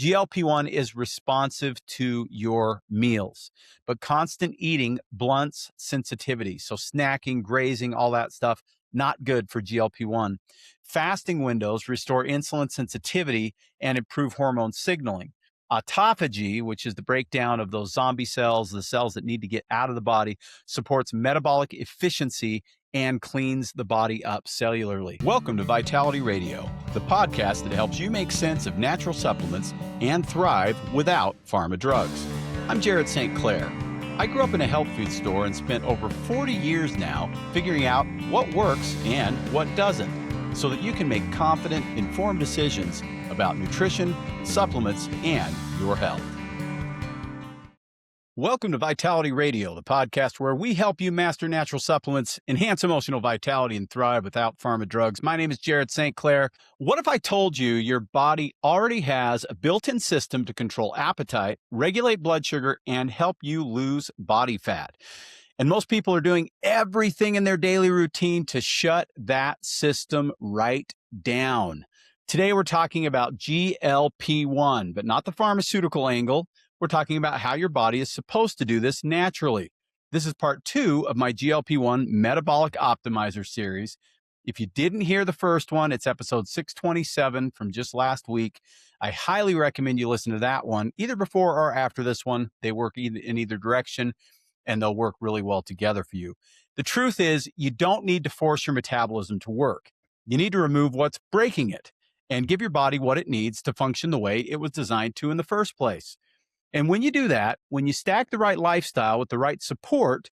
GLP-1 is responsive to your meals, but constant eating blunts sensitivity. So snacking, grazing, all that stuff, not good for GLP-1. Fasting windows restore insulin sensitivity and improve hormone signaling. Autophagy, which is the breakdown of those zombie cells, the cells that need to get out of the body, supports metabolic efficiency and cleans the body up cellularly. Welcome to Vitality Radio, the podcast that helps you make sense of natural supplements and thrive without pharma drugs. I'm Jared St. Clair. I grew up in a health food store and spent over 40 years now figuring out what works and what doesn't, so that you can make confident, informed decisions about nutrition, supplements, and your health. Welcome to Vitality Radio, the podcast where we help you master natural supplements, enhance emotional vitality, and thrive without pharma drugs. My name is Jared St. Clair. What if I told you your body already has a built-in system to control appetite, regulate blood sugar, and help you lose body fat? And most people are doing everything in their daily routine to shut that system right down. Today, we're talking about GLP-1, but not the pharmaceutical angle. We're talking about how your body is supposed to do this naturally. This is part 2 of my GLP-1 Metabolic Optimizer series. If you didn't hear the first one, it's episode 627 from just last week. I highly recommend you listen to that one, either before or after this one. They work in either direction, and they'll work really well together for you. The truth is, you don't need to force your metabolism to work. You need to remove what's breaking it and give your body what it needs to function the way it was designed to in the first place. And when you do that, when you stack the right lifestyle with the right support,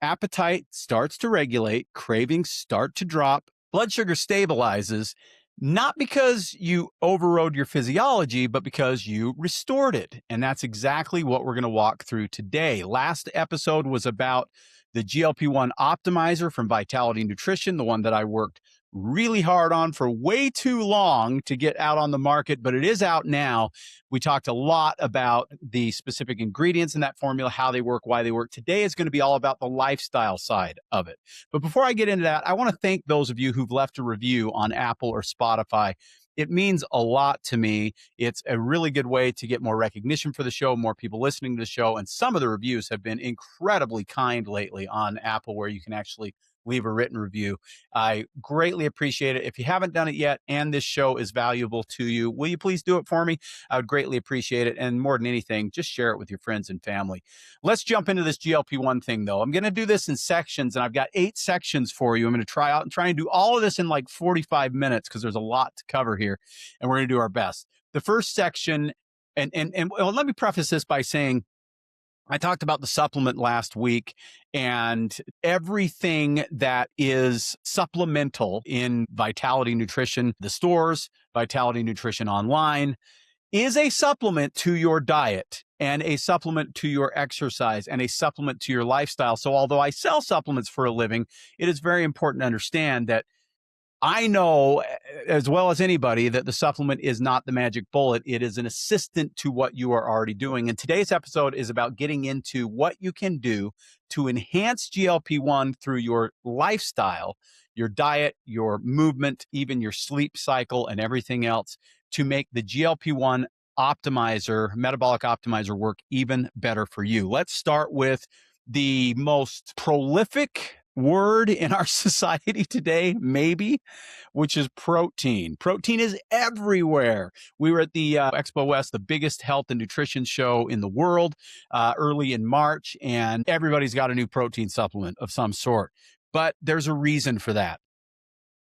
appetite starts to regulate, cravings start to drop, blood sugar stabilizes, not because you overrode your physiology, but because you restored it. And that's exactly what we're going to walk through today. Last episode was about the GLP-1 Optimizer from Vitality Nutrition, the one that I worked really hard on for way too long to get out on the market, but it is out now. We talked a lot about the specific ingredients in that formula, how they work, why they work. Today is going to be all about the lifestyle side of it. But before I get into that, I want to thank those of you who've left a review on Apple or Spotify. It means a lot to me. It's a really good way to get more recognition for the show, more people listening to the show. And some of the reviews have been incredibly kind lately on Apple, where you can actually leave a written review. I greatly appreciate it. If you haven't done it yet and this show is valuable to you, will you please do it for me? I would greatly appreciate it. And more than anything, just share it with your friends and family. Let's jump into this GLP-1 thing, though. I'm going to do this in sections, and I've got 8 sections for you. I'm going to try and do all of this in like 45 minutes because there's a lot to cover here, and we're going to do our best. The first section, and well, let me preface this by saying, I talked about the supplement last week, and everything that is supplemental in Vitality Nutrition, the stores, Vitality Nutrition online, is a supplement to your diet and a supplement to your exercise and a supplement to your lifestyle. So although I sell supplements for a living, it is very important to understand that I know as well as anybody that the supplement is not the magic bullet. It is an assistant to what you are already doing. And today's episode is about getting into what you can do to enhance GLP-1 through your lifestyle, your diet, your movement, even your sleep cycle and everything else to make the GLP-1 optimizer, metabolic optimizer work even better for you. Let's start with the most prolific word in our society today, maybe, which is protein. Protein is everywhere. We were at the Expo West, the biggest health and nutrition show in the world, early in March, and everybody's got a new protein supplement of some sort. But there's a reason for that.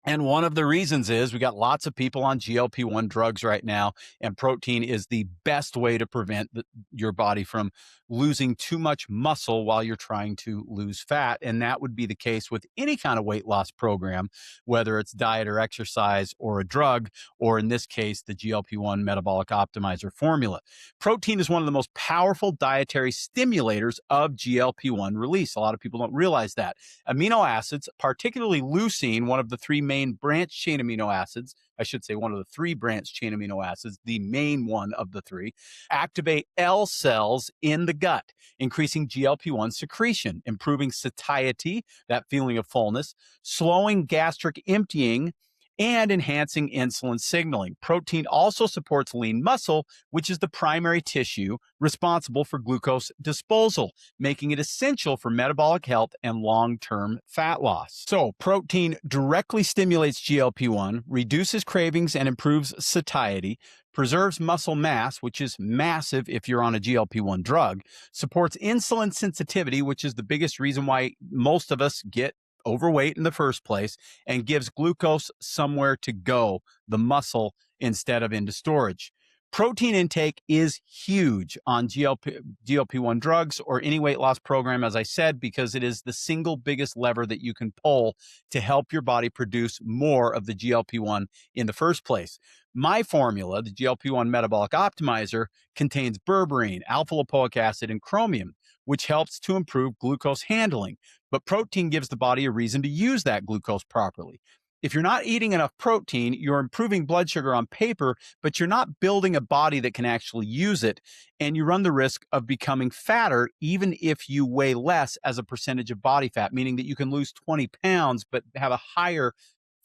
And one of the reasons is we got lots of people on GLP-1 drugs right now, and protein is the best way to prevent your body from losing too much muscle while you're trying to lose fat. And that would be the case with any kind of weight loss program, whether it's diet or exercise or a drug, or in this case, the GLP-1 Metabolic Optimizer formula. Protein is one of the most powerful dietary stimulators of GLP-1 release. A lot of people don't realize that. Amino acids, particularly leucine, one of the 3 main branch chain amino acids, I should say one of the 3 branch chain amino acids, the main one of the 3, activate L cells in the gut, increasing GLP-1 secretion, improving satiety, that feeling of fullness, slowing gastric emptying, and enhancing insulin signaling. Protein also supports lean muscle, which is the primary tissue responsible for glucose disposal, making it essential for metabolic health and long-term fat loss. So, protein directly stimulates GLP-1, reduces cravings and improves satiety, preserves muscle mass, which is massive if you're on a GLP-1 drug, supports insulin sensitivity, which is the biggest reason why most of us get overweight in the first place, and gives glucose somewhere to go, the muscle, instead of into storage. Protein intake is huge on GLP-1 drugs or any weight loss program, as I said, because it is the single biggest lever that you can pull to help your body produce more of the GLP-1 in the first place. My formula, the GLP-1 Metabolic Optimizer, contains berberine, alpha-lipoic acid, and chromium, which helps to improve glucose handling. But protein gives the body a reason to use that glucose properly. If you're not eating enough protein, you're improving blood sugar on paper, but you're not building a body that can actually use it. And you run the risk of becoming fatter, even if you weigh less as a percentage of body fat, meaning that you can lose 20 pounds, but have a higher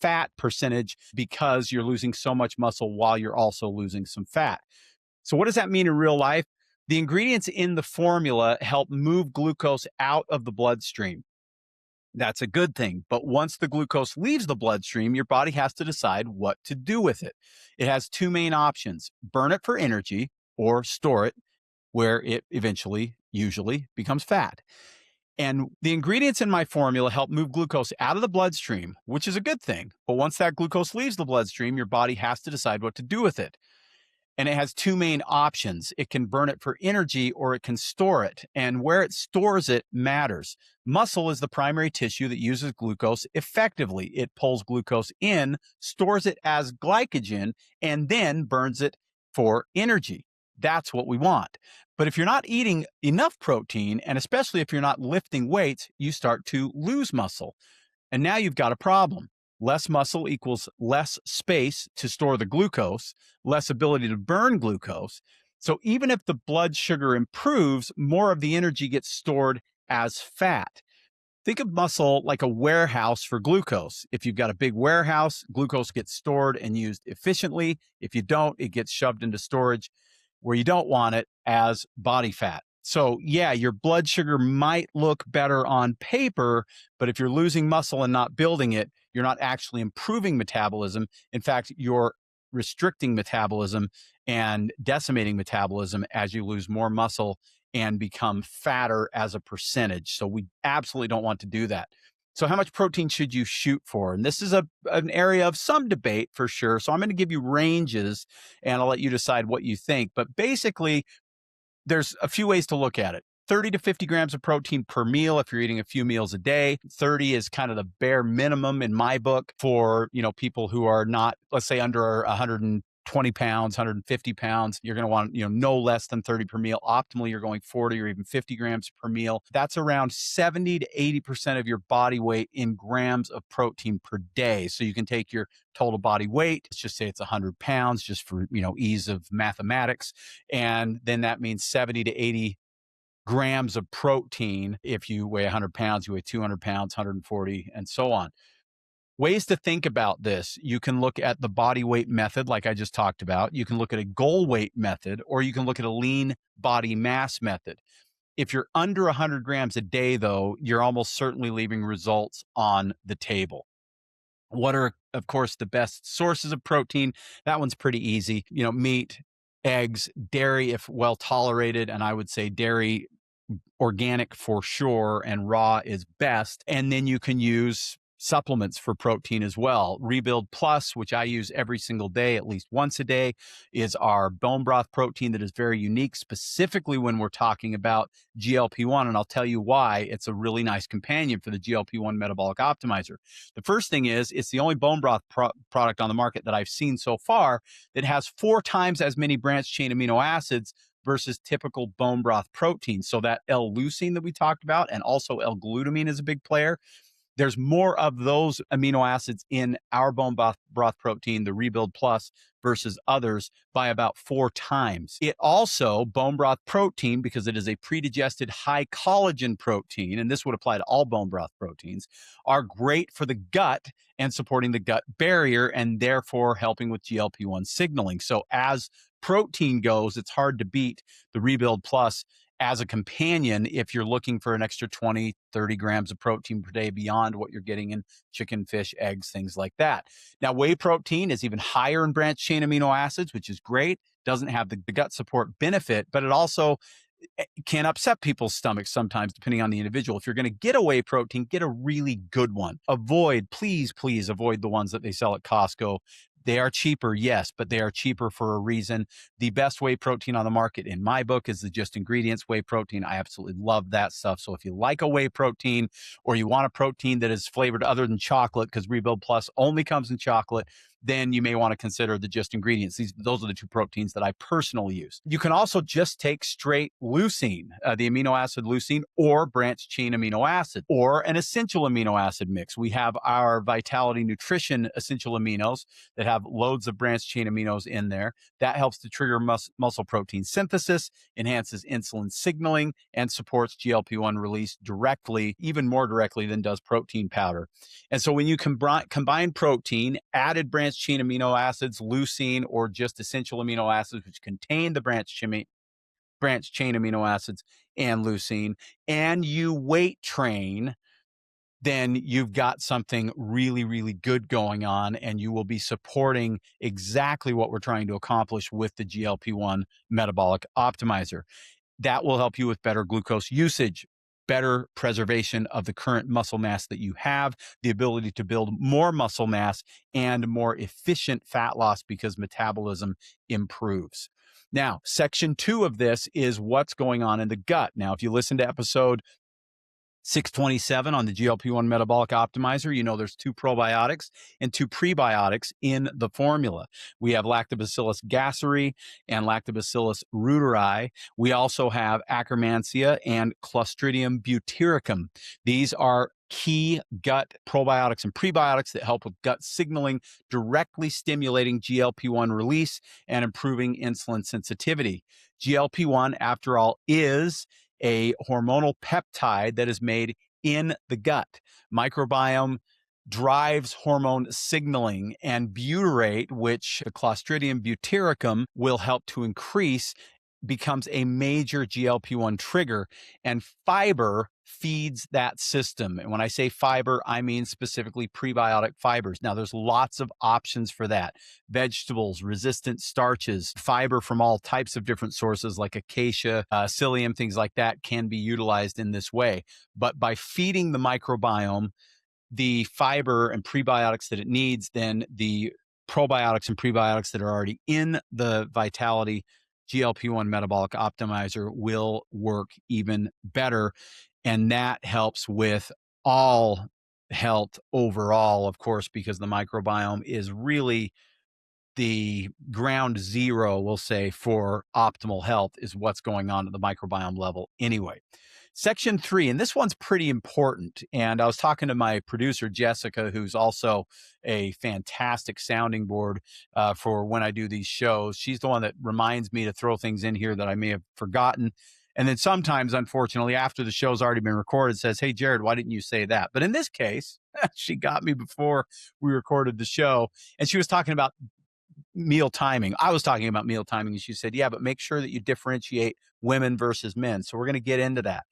fat percentage because you're losing so much muscle while you're also losing some fat. So what does that mean in real life? The ingredients in the formula help move glucose out of the bloodstream. That's a good thing. But once the glucose leaves the bloodstream, your body has to decide what to do with it. It has two main options: burn it for energy or store it, where it eventually, usually, becomes fat. And the ingredients in my formula help move glucose out of the bloodstream, which is a good thing. But once that glucose leaves the bloodstream, your body has to decide what to do with it. And it has two main options. It can burn it for energy or it can store it. And where it stores it matters. Muscle is the primary tissue that uses glucose effectively. It pulls glucose in, stores it as glycogen, and then burns it for energy. That's what we want. But if you're not eating enough protein, and especially if you're not lifting weights, you start to lose muscle. And now you've got a problem. Less muscle equals less space to store the glucose, less ability to burn glucose. So even if the blood sugar improves, more of the energy gets stored as fat. Think of muscle like a warehouse for glucose. If you've got a big warehouse, glucose gets stored and used efficiently. If you don't, it gets shoved into storage where you don't want it as body fat. So yeah, your blood sugar might look better on paper, but if you're losing muscle and not building it, you're not actually improving metabolism. In fact, you're restricting metabolism and decimating metabolism as you lose more muscle and become fatter as a percentage. So we absolutely don't want to do that. So how much protein should you shoot for? And this is an area of some debate for sure. So I'm going to give you ranges and I'll let you decide what you think. But basically, there's a few ways to look at it. 30 to 50 grams of protein per meal if you're eating a few meals a day. 30 is kind of the bare minimum in my book for, people who are not, let's say, under 120 pounds, 150 pounds. You're going to want, no less than 30 per meal. Optimally, you're going 40 or even 50 grams per meal. That's around 70 to 80% of your body weight in grams of protein per day. So you can take your total body weight, let's just say it's 100 pounds just for, ease of mathematics. And then that means 70 to 80 grams of protein. If you weigh 100 pounds, you weigh 200 pounds, 140, and so on. Ways to think about this. You can look at the body weight method, like I just talked about. You can look at a goal weight method, or you can look at a lean body mass method. If you're under 100 grams a day, though, you're almost certainly leaving results on the table. What are, of course, the best sources of protein? That one's pretty easy. Meat, eggs, dairy, if well tolerated, and I would say dairy organic for sure, and raw is best. And then you can use supplements for protein as well. Rebuild Plus, which I use every single day, at least once a day, is our bone broth protein that is very unique, specifically when we're talking about GLP-1. And I'll tell you why it's a really nice companion for the GLP-1 Metabolic Optimizer. The first thing is it's the only bone broth product on the market that I've seen so far that has 4 times as many branched chain amino acids versus typical bone broth protein. So that L-leucine that we talked about, and also L-glutamine is a big player. There's more of those amino acids in our bone broth protein, the Rebuild Plus, versus others by about 4 times. It also, bone broth protein, because it is a pre-digested high collagen protein, and this would apply to all bone broth proteins, are great for the gut and supporting the gut barrier and therefore helping with GLP-1 signaling. So as protein goes, it's hard to beat the Rebuild Plus as a companion if you're looking for an extra 20, 30 grams of protein per day beyond what you're getting in chicken, fish, eggs, things like that. Now, whey protein is even higher in branched chain amino acids, which is great. Doesn't have the gut support benefit, but it also can upset people's stomachs sometimes, depending on the individual. If you're going to get a whey protein, get a really good one. Please avoid the ones that they sell at Costco. They are cheaper, yes, but they are cheaper for a reason. The best whey protein on the market in my book is the Just Ingredients whey protein. I absolutely love that stuff. So if you like a whey protein or you want a protein that is flavored other than chocolate, because Rebuild Plus only comes in chocolate, then you may want to consider the Just Ingredients. Those are the 2 proteins that I personally use. You can also just take straight leucine, the amino acid leucine, or branched chain amino acid, or an essential amino acid mix. We have our Vitality Nutrition essential aminos that have loads of branched chain aminos in there. That helps to trigger muscle protein synthesis, enhances insulin signaling, and supports GLP-1 release directly, even more directly than does protein powder. And so when you combine protein, added branched chain amino acids, leucine, or just essential amino acids, which contain the branched chain amino acids and leucine, and you weight train, then you've got something really, really good going on, and you will be supporting exactly what we're trying to accomplish with the GLP-1 Metabolic Optimizer. That will help you with better glucose usage, better preservation of the current muscle mass that you have, the ability to build more muscle mass, and more efficient fat loss because metabolism improves. Now, section 2 of this is what's going on in the gut. Now, if you listen to episode 627 on the GLP-1 Metabolic Optimizer, you know there's 2 probiotics and 2 prebiotics in the formula. We have Lactobacillus gasseri and Lactobacillus reuteri. We also have Akkermansia and Clostridium butyricum. These are key gut probiotics and prebiotics that help with gut signaling, directly stimulating GLP-1 release and improving insulin sensitivity. GLP-1, after all, is a hormonal peptide that is made in the gut. Microbiome drives hormone signaling, and butyrate, which the Clostridium butyricum will help to increase, becomes a major GLP-1 trigger, and fiber feeds that system. And when I say fiber, I mean specifically prebiotic fibers. Now, there's lots of options for that. Vegetables, resistant starches, fiber from all types of different sources like acacia, psyllium, things like that can be utilized in this way. But by feeding the microbiome the fiber and prebiotics that it needs, then the probiotics and prebiotics that are already in the Vitality GLP-1 Metabolic Optimizer will work even better. And that helps with all health overall, of course, because the microbiome is really the ground zero, we'll say, for optimal health is what's going on at the microbiome level anyway. Section 3, and this one's pretty important. And I was talking to my producer, Jessica, who's also a fantastic sounding board for when I do these shows. She's the one that reminds me to throw things in here that I may have forgotten. And then sometimes, unfortunately, after the show's already been recorded, says, hey, Jared, why didn't you say that? But in this case, she got me before we recorded the show. And she was talking about meal timing. I was talking about meal timing, and she said, yeah, but make sure that you differentiate women versus men. So we're going to get into that.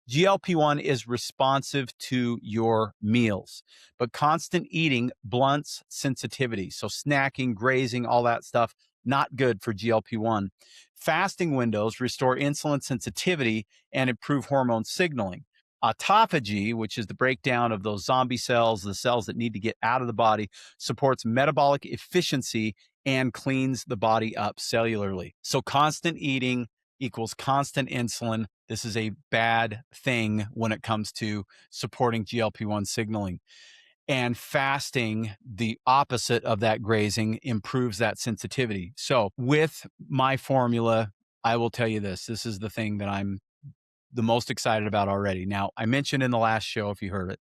GLP-1 is responsive to your meals, but constant eating blunts sensitivity. So snacking, grazing, all that stuff, not good for GLP-1. Fasting windows restore insulin sensitivity and improve hormone signaling. Autophagy, which is the breakdown of those zombie cells, the cells that need to get out of the body, supports metabolic efficiency and cleans the body up cellularly. So constant eating equals constant insulin. This is a bad thing when it comes to supporting GLP-1 signaling. And fasting, the opposite of that grazing, improves that sensitivity. So with my formula, I will tell you this is the thing that I'm the most excited about already. Now, I mentioned in the last show, if you heard it,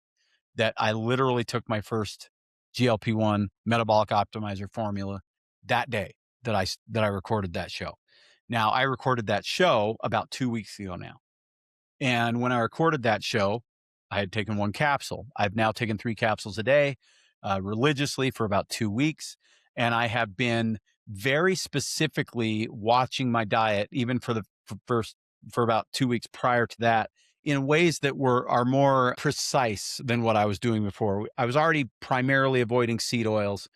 that I literally took my first GLP-1 Metabolic Optimizer formula that day that I recorded that show. Now, I recorded that show about 2 weeks ago now. And when I recorded that show, I had taken one capsule. I've now taken 3 capsules a day religiously for about 2 weeks. And I have been very specifically watching my diet, even for about 2 weeks prior to that, in ways that are more precise than what I was doing before. I was already primarily avoiding seed oils.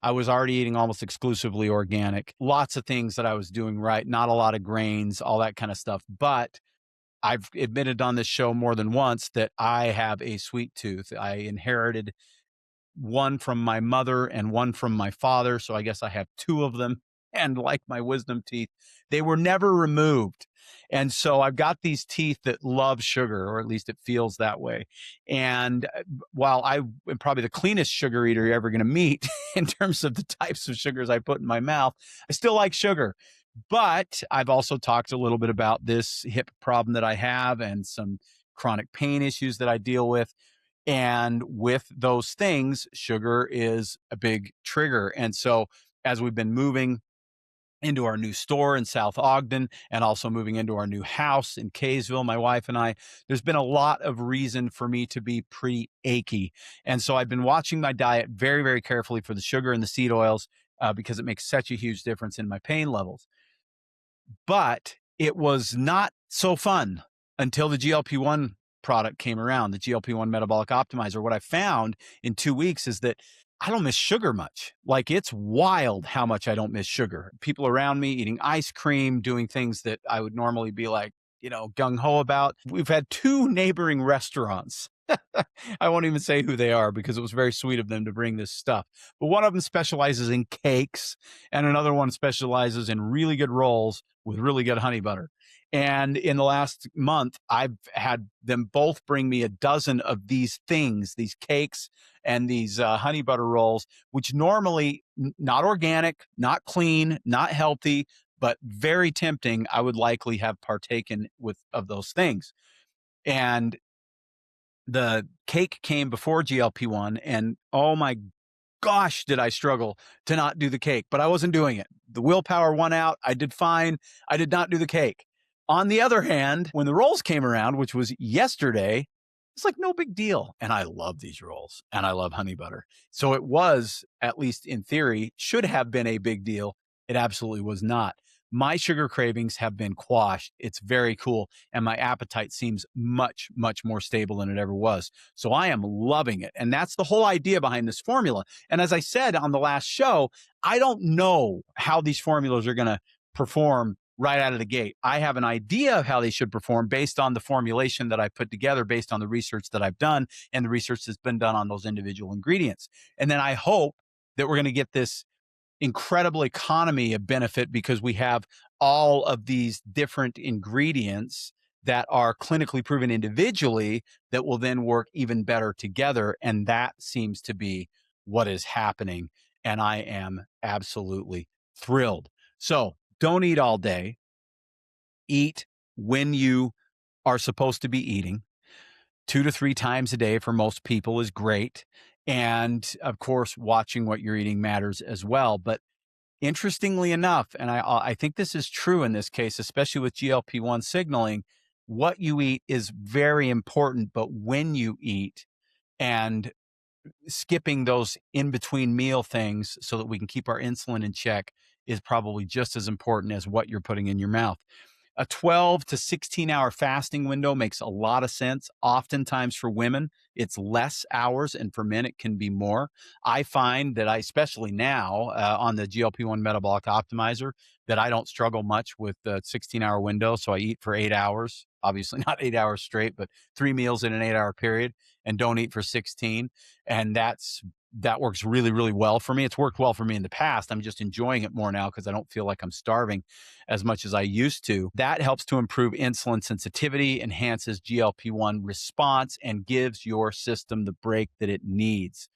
I was already eating almost exclusively organic. Lots of things that I was doing right, not a lot of grains, all that kind of stuff. But I've admitted on this show more than once that I have a sweet tooth. I inherited one from my mother and one from my father. So I guess I have 2 of them. And like my wisdom teeth, they were never removed. And so I've got these teeth that love sugar, or at least it feels that way. And while I am probably the cleanest sugar eater you're ever going to meet in terms of the types of sugars I put in my mouth, I still like sugar. But I've also talked a little bit about this hip problem that I have and some chronic pain issues that I deal with. And with those things, sugar is a big trigger. And so as we've been moving into our new store in South Ogden and also moving into our new house in Kaysville, my wife and I, there's been a lot of reason for me to be pretty achy. And so I've been watching my diet very, very carefully for the sugar and the seed oils because it makes such a huge difference in my pain levels. But it was not so fun until the GLP-1 product came around, the GLP-1 Metabolic Optimizer. What I found in 2 weeks is that I don't miss sugar much. Like, it's wild how much I don't miss sugar. People around me eating ice cream, doing things that I would normally be like, gung-ho about. We've had 2 neighboring restaurants. I won't even say who they are because it was very sweet of them to bring this stuff. But one of them specializes in cakes and another one specializes in really good rolls with really good honey butter. And in the last month, I've had them both bring me a dozen of these things, these cakes and these honey butter rolls, which normally not organic, not clean, not healthy, but very tempting. I would likely have partaken of those things. And the cake came before GLP-1, and oh my gosh, did I struggle to not do the cake, but I wasn't doing it. The willpower won out. I did fine. I did not do the cake. On the other hand, when the rolls came around, which was yesterday, it's like no big deal. And I love these rolls and I love honey butter. So it was, at least in theory, should have been a big deal. It absolutely was not. My sugar cravings have been quashed. It's very cool. And my appetite seems much, much more stable than it ever was. So I am loving it. And that's the whole idea behind this formula. And as I said on the last show, I don't know how these formulas are going to perform right out of the gate. I have an idea of how they should perform based on the formulation that I put together, based on the research that I've done and the research that's been done on those individual ingredients. And then I hope that we're going to get this incredible economy of benefit because we have all of these different ingredients that are clinically proven individually that will then work even better together. And that seems to be what is happening. And I am absolutely thrilled. So don't eat all day. Eat when you are supposed to be eating. 2 to 3 times a day for most people is great. And of course, watching what you're eating matters as well. But interestingly enough, and I think this is true in this case, especially with GLP-1 signaling, what you eat is very important, but when you eat and skipping those in between meal things so that we can keep our insulin in check is probably just as important as what you're putting in your mouth. A 12 to 16 hour fasting window makes a lot of sense. Oftentimes for women, it's less hours, and for men, it can be more. I find that especially now on the GLP-1 Metabolic Optimizer, that I don't struggle much with the 16-hour window. So I eat for 8 hours, obviously not 8 hours straight, but 3 meals in an 8-hour period, and don't eat for 16. And that works really, really well for me. It's worked well for me in the past. I'm just enjoying it more now because I don't feel like I'm starving as much as I used to. That helps to improve insulin sensitivity, enhances GLP-1 response, and gives your system the break that it needs.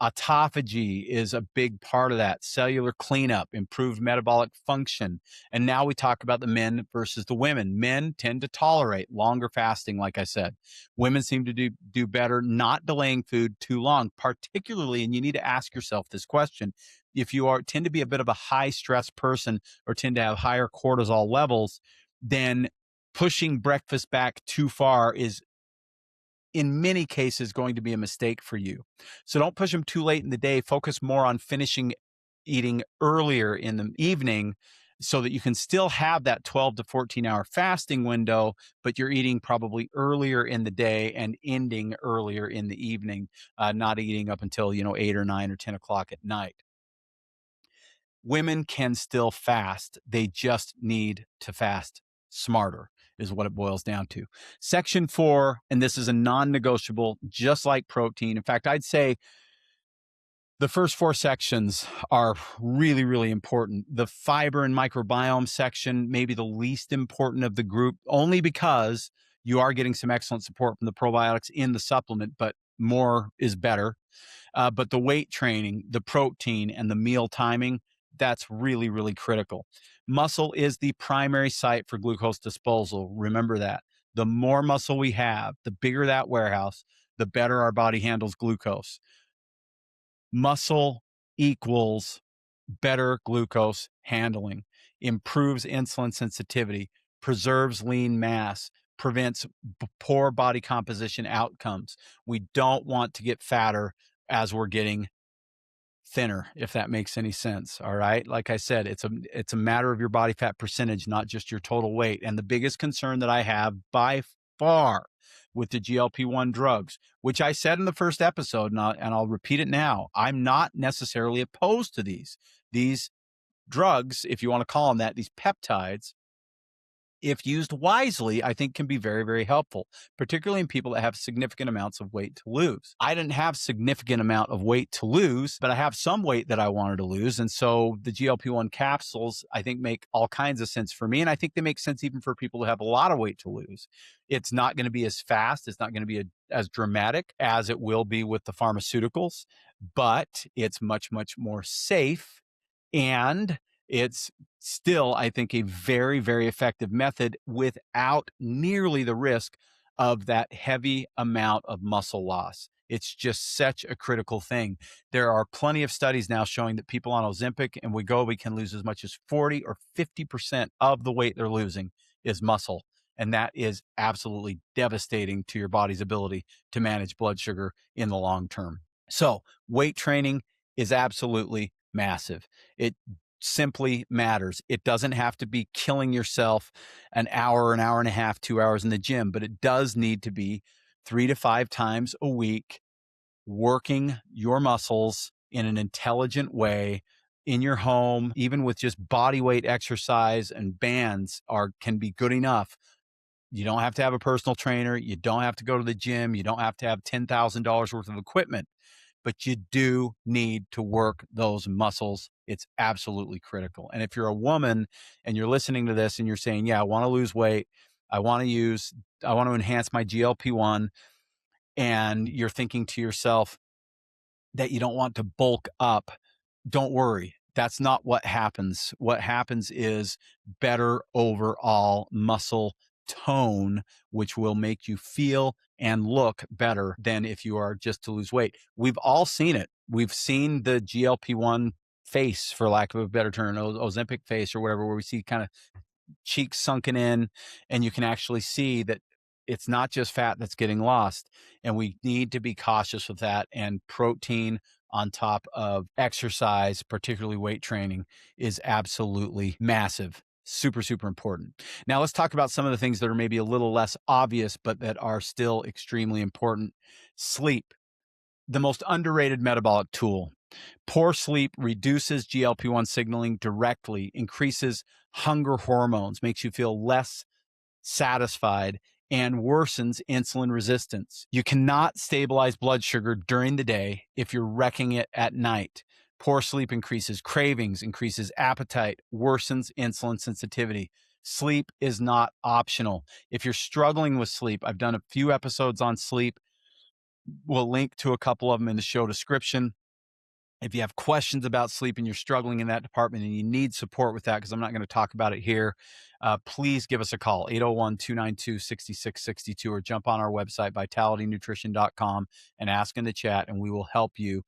Autophagy is a big part of that. Cellular cleanup, improved metabolic function. And now we talk about the men versus the women. Men tend to tolerate longer fasting, like I said. Women seem to do better not delaying food too long, particularly, and you need to ask yourself this question, if you tend to be a bit of a high stress person or tend to have higher cortisol levels, then pushing breakfast back too far is in many cases going to be a mistake for you. So don't push them too late in the day. Focus more on finishing eating earlier in the evening so that you can still have that 12 to 14-hour fasting window, but you're eating probably earlier in the day and ending earlier in the evening, not eating up until, 8 or 9 or 10 o'clock at night. Women can still fast. They just need to fast smarter, is what it boils down to. Section 4, and this is a non-negotiable, just like protein. In fact, I'd say the first 4 sections are really, really important. The fiber and microbiome section may be the least important of the group, only because you are getting some excellent support from the probiotics in the supplement, but more is better. But the weight training, the protein, and the meal timing, that's really, really critical. Muscle is the primary site for glucose disposal. Remember that. The more muscle we have, the bigger that warehouse, the better our body handles glucose. Muscle equals better glucose handling, improves insulin sensitivity, preserves lean mass, prevents poor body composition outcomes. We don't want to get fatter as we're getting thinner, if that makes any sense. All right. Like I said, it's a matter of your body fat percentage, not just your total weight. And the biggest concern that I have by far with the GLP-1 drugs, which I said in the first episode, and I'll repeat it now, I'm not necessarily opposed to these drugs, if you want to call them that, these peptides, if used wisely, I think can be very, very helpful, particularly in people that have significant amounts of weight to lose. I didn't have significant amount of weight to lose, but I have some weight that I wanted to lose. And so the GLP-1 capsules, I think, make all kinds of sense for me. And I think they make sense even for people who have a lot of weight to lose. It's not going to be as fast. It's not going to be as dramatic as it will be with the pharmaceuticals, but it's much, much more safe. And it's still, I think, a very, very effective method without nearly the risk of that heavy amount of muscle loss. It's just such a critical thing. There are plenty of studies now showing that people on Ozempic and Wegovy can lose as much as 40 or 50% of the weight they're losing is muscle. And that is absolutely devastating to your body's ability to manage blood sugar in the long term. So weight training is absolutely massive. It simply matters. It doesn't have to be killing yourself an hour and a half, 2 hours in the gym, but it does need to be 3 to 5 times a week, working your muscles in an intelligent way in your home, even with just body weight exercise and bands can be good enough. You don't have to have a personal trainer. You don't have to go to the gym. You don't have to have $10,000 worth of equipment, but you do need to work those muscles. It's absolutely critical. And if you're a woman and you're listening to this and you're saying, yeah, I want to lose weight, I want to enhance my GLP-1, and you're thinking to yourself that you don't want to bulk up, don't worry. That's not what happens. What happens is better overall muscle tone, which will make you feel and look better than if you are just to lose weight. We've all seen it. We've seen the GLP-1 face, for lack of a better term, Ozempic face or whatever, where we see kind of cheeks sunken in, and you can actually see that it's not just fat that's getting lost. And we need to be cautious with that. And protein on top of exercise, particularly weight training, is absolutely massive. Super, super important. Now let's talk about some of the things that are maybe a little less obvious, but that are still extremely important. Sleep, the most underrated metabolic tool. Poor sleep reduces GLP-1 signaling directly, increases hunger hormones, makes you feel less satisfied, and worsens insulin resistance. You cannot stabilize blood sugar during the day if you're wrecking it at night. Poor sleep increases cravings, increases appetite, worsens insulin sensitivity. Sleep is not optional. If you're struggling with sleep, I've done a few episodes on sleep. We'll link to a couple of them in the show description. If you have questions about sleep and you're struggling in that department and you need support with that, because I'm not going to talk about it here, please give us a call, 801-292-6662, or jump on our website, vitalitynutrition.com, and ask in the chat, and we will help you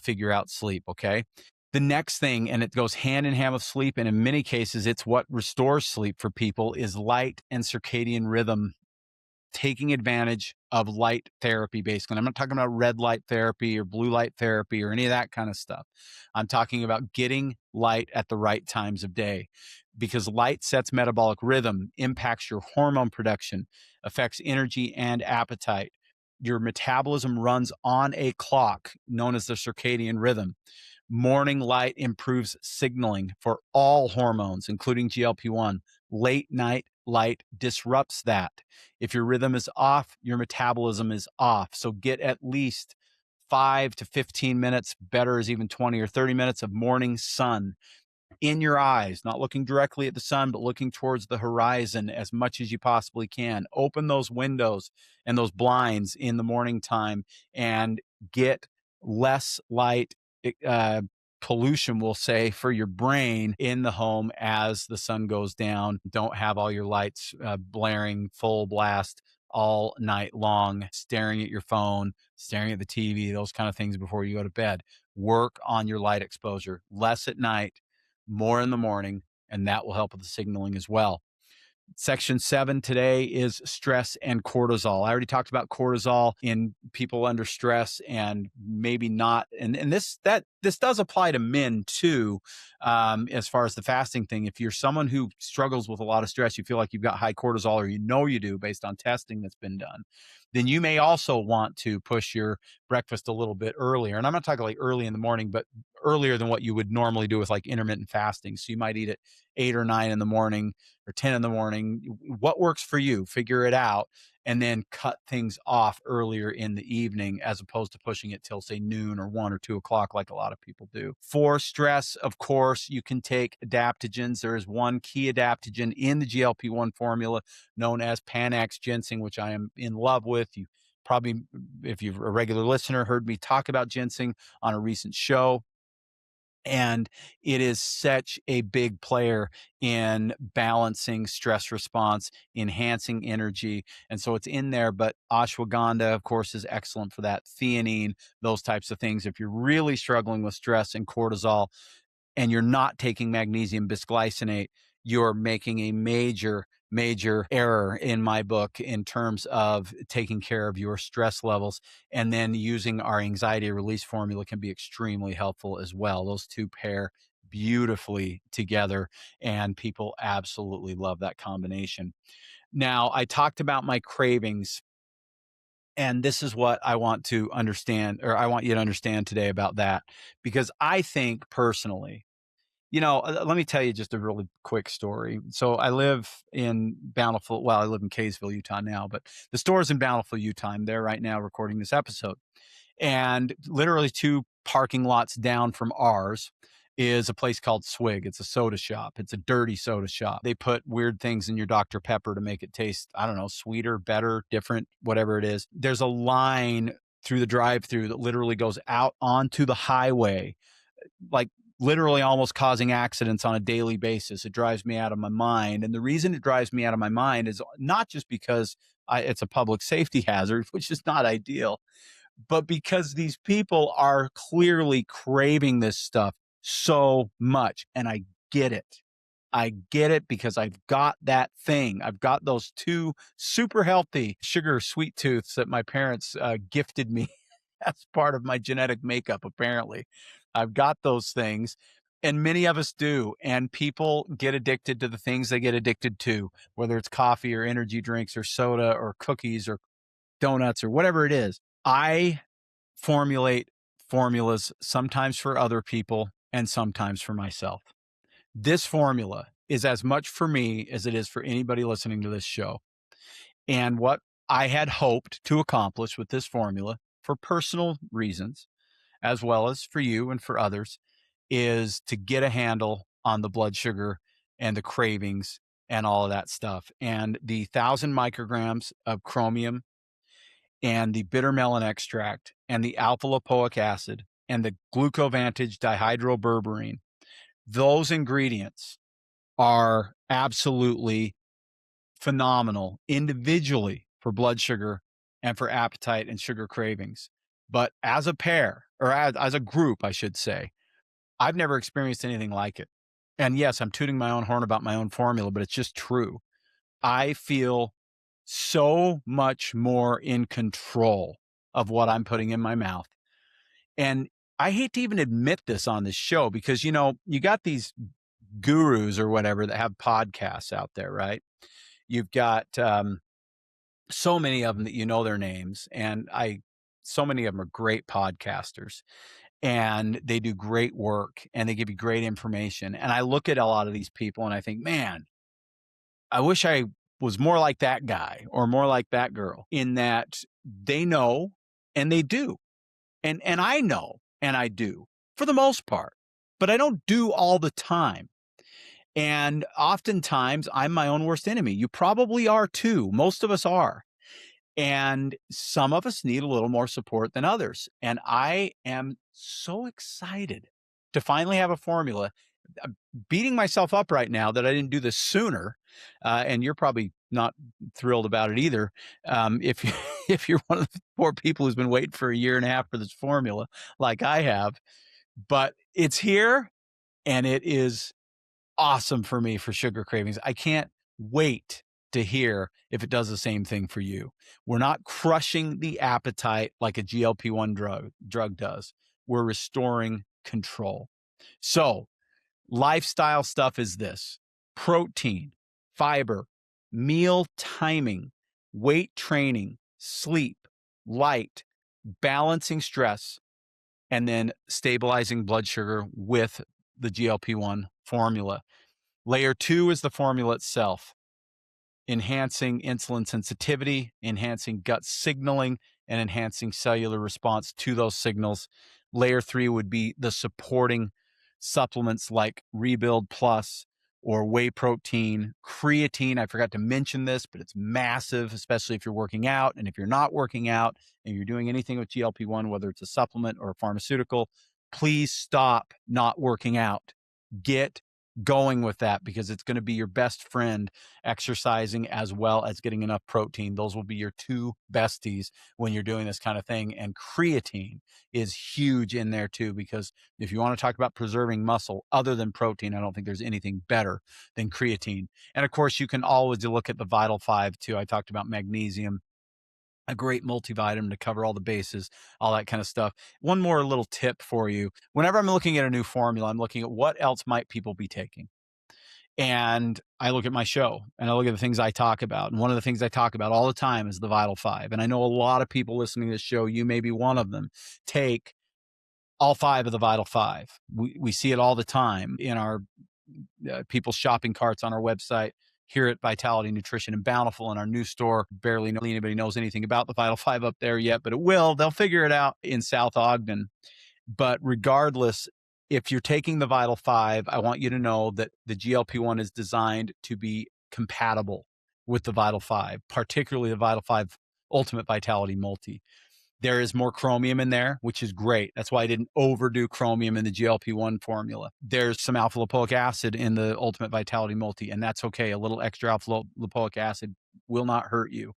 figure out sleep, okay? The next thing, and it goes hand in hand with sleep, and in many cases, it's what restores sleep for people, is light and circadian rhythm, taking advantage of light therapy, basically. And I'm not talking about red light therapy or blue light therapy or any of that kind of stuff. I'm talking about getting light at the right times of day, because light sets metabolic rhythm, impacts your hormone production, affects energy and appetite. Your metabolism runs on a clock known as the circadian rhythm. Morning light improves signaling for all hormones, including GLP-1. Late night light disrupts that. If your rhythm is off, your metabolism is off. So get at least 5 to 15 minutes, better is even 20 or 30 minutes of morning sun in your eyes, not looking directly at the sun, but looking towards the horizon as much as you possibly can. Open those windows and those blinds in the morning time and get less light uh, pollution, we'll say, for your brain in the home as the sun goes down. Don't have all your lights blaring full blast all night long, staring at your phone, staring at the TV, those kind of things before you go to bed. Work on your light exposure, less at night, more in the morning, and that will help with the signaling as well. Section 7 today is stress and cortisol. I already talked about cortisol in people under stress, and maybe not. And this does apply to men too, as far as the fasting thing. If you're someone who struggles with a lot of stress, you feel like you've got high cortisol, or you do based on testing that's been done, then you may also want to push your breakfast a little bit earlier. And I'm not talking like early in the morning, but earlier than what you would normally do with like intermittent fasting. So you might eat at 8 or 9 in the morning or 10 in the morning. What works for you? Figure it out, and then cut things off earlier in the evening, as opposed to pushing it till, say, noon or 1 or 2 o'clock like a lot of people do. For stress, of course, you can take adaptogens. There is one key adaptogen in the GLP-1 formula known as Panax ginseng, which I am in love with. You probably, if you're a regular listener, heard me talk about ginseng on a recent show. And it is such a big player in balancing stress response, enhancing energy. And so it's in there, but ashwagandha, of course, is excellent for that. Theanine, those types of things. If you're really struggling with stress and cortisol, and you're not taking magnesium bisglycinate, you're making a major error in my book in terms of taking care of your stress levels. And then using our anxiety release formula can be extremely helpful as well. Those two pair beautifully together, and people absolutely love that combination. Now, I talked about my cravings, and this is what I want to understand, or I want you to understand today about that, because I think personally, let me tell you just a really quick story. So I live in Bountiful. Well, I live in Kaysville, Utah now, but the store's in Bountiful, Utah. I'm there right now recording this episode. And literally 2 parking lots down from ours is a place called Swig. It's a soda shop. It's a dirty soda shop. They put weird things in your Dr. Pepper to make it taste, I don't know, sweeter, better, different, whatever it is. There's a line through the drive-through that literally goes out onto the highway, like literally almost causing accidents on a daily basis. It drives me out of my mind. And the reason it drives me out of my mind is not just because it's a public safety hazard, which is not ideal, but because these people are clearly craving this stuff so much. And I get it. I get it, because I've got that thing. I've got those 2 super healthy sugar sweet tooths that my parents gifted me as part of my genetic makeup, apparently. I've got those things, and many of us do. And people get addicted to the things they get addicted to, whether it's coffee or energy drinks or soda or cookies or donuts or whatever it is. I formulate formulas sometimes for other people and sometimes for myself. This formula is as much for me as it is for anybody listening to this show. And what I had hoped to accomplish with this formula, for personal reasons, as well as for you and for others, is to get a handle on the blood sugar and the cravings and all of that stuff. And the 1,000 micrograms of chromium and the bitter melon extract and the alpha lipoic acid and the glucovantage dihydroberberine. Those ingredients are absolutely phenomenal individually for blood sugar and for appetite and sugar cravings. But as a pair, or as a group, I should say, I've never experienced anything like it. And yes, I'm tooting my own horn about my own formula, but it's just true. I feel so much more in control of what I'm putting in my mouth. And I hate to even admit this on this show because, you got these gurus or whatever that have podcasts out there, right? You've got so many of them that you know their names, and so many of them are great podcasters, and they do great work, and they give you great information. And I look at a lot of these people, and I think, man, I wish I was more like that guy or more like that girl in that they know and they do, and I know and I do for the most part, but I don't do all the time. And oftentimes I'm my own worst enemy. You probably are too. Most of us are. And some of us need a little more support than others. And I am so excited to finally have a formula. I'm beating myself up right now that I didn't do this sooner. And you're probably not thrilled about it either. If you, if you're one of the poor people who's been waiting for a year and a half for this formula, like I have, but it's here and it is awesome for me for sugar cravings. I can't wait to hear if it does the same thing for you. We're not crushing the appetite like a GLP-1 drug does. We're restoring control. So, lifestyle stuff is this: protein, fiber, meal timing, weight training, sleep, light, balancing stress, and then stabilizing blood sugar with the GLP-1 formula. Layer 2 is the formula itself, enhancing insulin sensitivity, enhancing gut signaling, and enhancing cellular response to those signals. Layer 3 would be the supporting supplements like Rebuild Plus or whey protein, creatine. I forgot to mention this, but it's massive, especially if you're working out. And if you're not working out and you're doing anything with GLP-1, whether it's a supplement or a pharmaceutical, please stop not working out. Get going with that because it's going to be your best friend, exercising as well as getting enough protein. Those will be your two besties when you're doing this kind of thing. And creatine is huge in there too, because if you want to talk about preserving muscle other than protein, I don't think there's anything better than creatine. And of course, you can always look at the Vital 5 too. I talked about magnesium, a great multivitamin to cover all the bases, all that kind of stuff. One more little tip for you. Whenever I'm looking at a new formula, I'm looking at what else might people be taking. And I look at my show and I look at the things I talk about. And one of the things I talk about all the time is the Vital 5. And I know a lot of people listening to this show, you may be one of them, take all 5 of the Vital 5. We see it all the time in our people's shopping carts on our website here at Vitality Nutrition and Bountiful in our new store. Barely anybody knows anything about the Vital 5 up there yet, but it will. They'll figure it out in South Ogden. But regardless, if you're taking the Vital 5, I want you to know that the GLP-1 is designed to be compatible with the Vital 5, particularly the Vital 5 Ultimate Vitality Multi. There is more chromium in there, which is great. That's why I didn't overdo chromium in the GLP-1 formula. There's some alpha lipoic acid in the Ultimate Vitality Multi, and that's okay. A little extra alpha lipoic acid will not hurt you.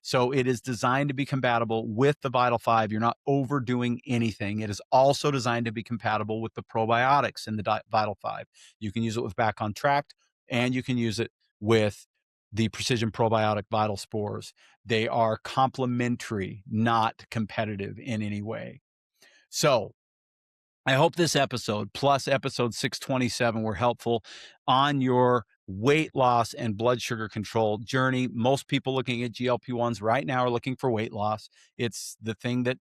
So it is designed to be compatible with the Vital 5. You're not overdoing anything. It is also designed to be compatible with the probiotics in the Vital 5. You can use it with Back on Track, and you can use it with the Precision Probiotic Vital Spores. They are complementary, not competitive in any way. So I hope this episode plus episode 627 were helpful on your weight loss and blood sugar control journey. Most people looking at GLP-1s right now are looking for weight loss. It's the thing that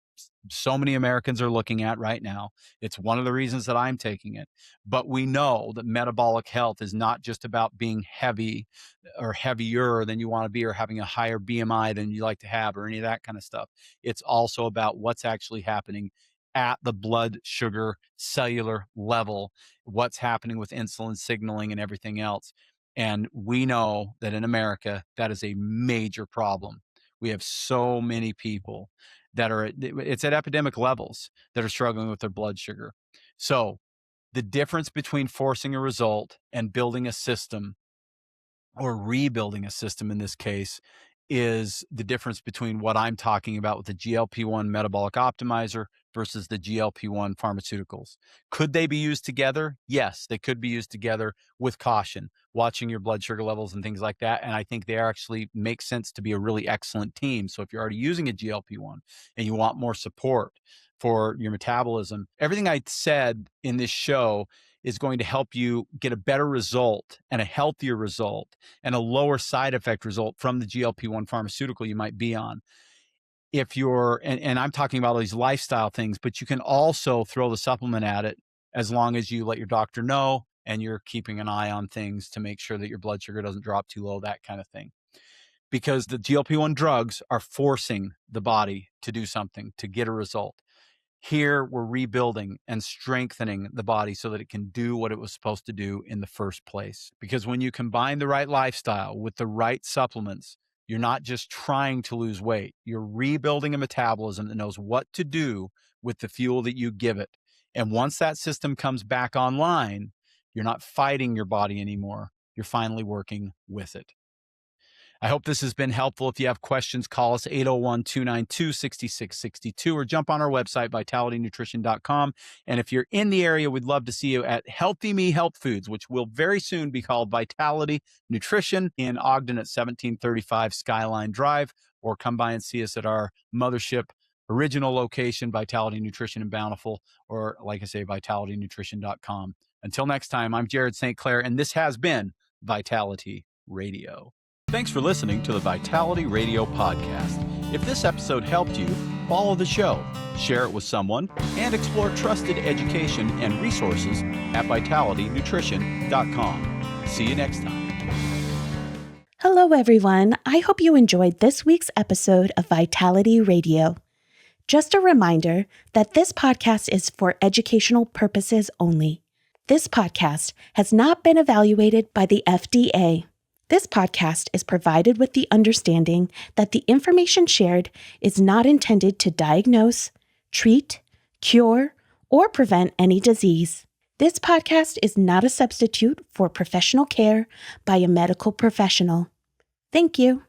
so many Americans are looking at right now. It's one of the reasons that I'm taking it. But we know that metabolic health is not just about being heavy or heavier than you want to be or having a higher BMI than you like to have or any of that kind of stuff. It's also about what's actually happening at the blood sugar cellular level, what's happening with insulin signaling and everything else. And we know that in America, that is a major problem. We have so many people it's at epidemic levels that are struggling with their blood sugar. So the difference between forcing a result and building a system, or rebuilding a system in this case, is the difference between what I'm talking about with the GLP-1 Metabolic Optimizer versus the GLP-1 pharmaceuticals. Could they be used together? Yes, they could be used together with caution, watching your blood sugar levels and things like that. And I think they actually make sense to be a really excellent team. So if you're already using a GLP-1 and you want more support for your metabolism, everything I said in this show is going to help you get a better result and a healthier result and a lower side effect result from the GLP-1 pharmaceutical you might be on. If you're, and I'm talking about all these lifestyle things, but you can also throw the supplement at it as long as you let your doctor know and you're keeping an eye on things to make sure that your blood sugar doesn't drop too low, that kind of thing. Because the GLP-1 drugs are forcing the body to do something to get a result. Here, we're rebuilding and strengthening the body so that it can do what it was supposed to do in the first place. Because when you combine the right lifestyle with the right supplements, you're not just trying to lose weight. You're rebuilding a metabolism that knows what to do with the fuel that you give it. And once that system comes back online, you're not fighting your body anymore. You're finally working with it. I hope this has been helpful. If you have questions, call us 801-292-6662 or jump on our website, vitalitynutrition.com. And if you're in the area, we'd love to see you at Healthy Me Health Foods, which will very soon be called Vitality Nutrition in Ogden at 1735 Skyline Drive, or come by and see us at our mothership original location, Vitality Nutrition in Bountiful, or like I say, vitalitynutrition.com. Until next time, I'm Jared St. Clair, and this has been Vitality Radio. Thanks for listening to the Vitality Radio podcast. If this episode helped you, follow the show, share it with someone, and explore trusted education and resources at vitalitynutrition.com. See you next time. Hello, everyone. I hope you enjoyed this week's episode of Vitality Radio. Just a reminder that this podcast is for educational purposes only. This podcast has not been evaluated by the FDA. This podcast is provided with the understanding that the information shared is not intended to diagnose, treat, cure, or prevent any disease. This podcast is not a substitute for professional care by a medical professional. Thank you.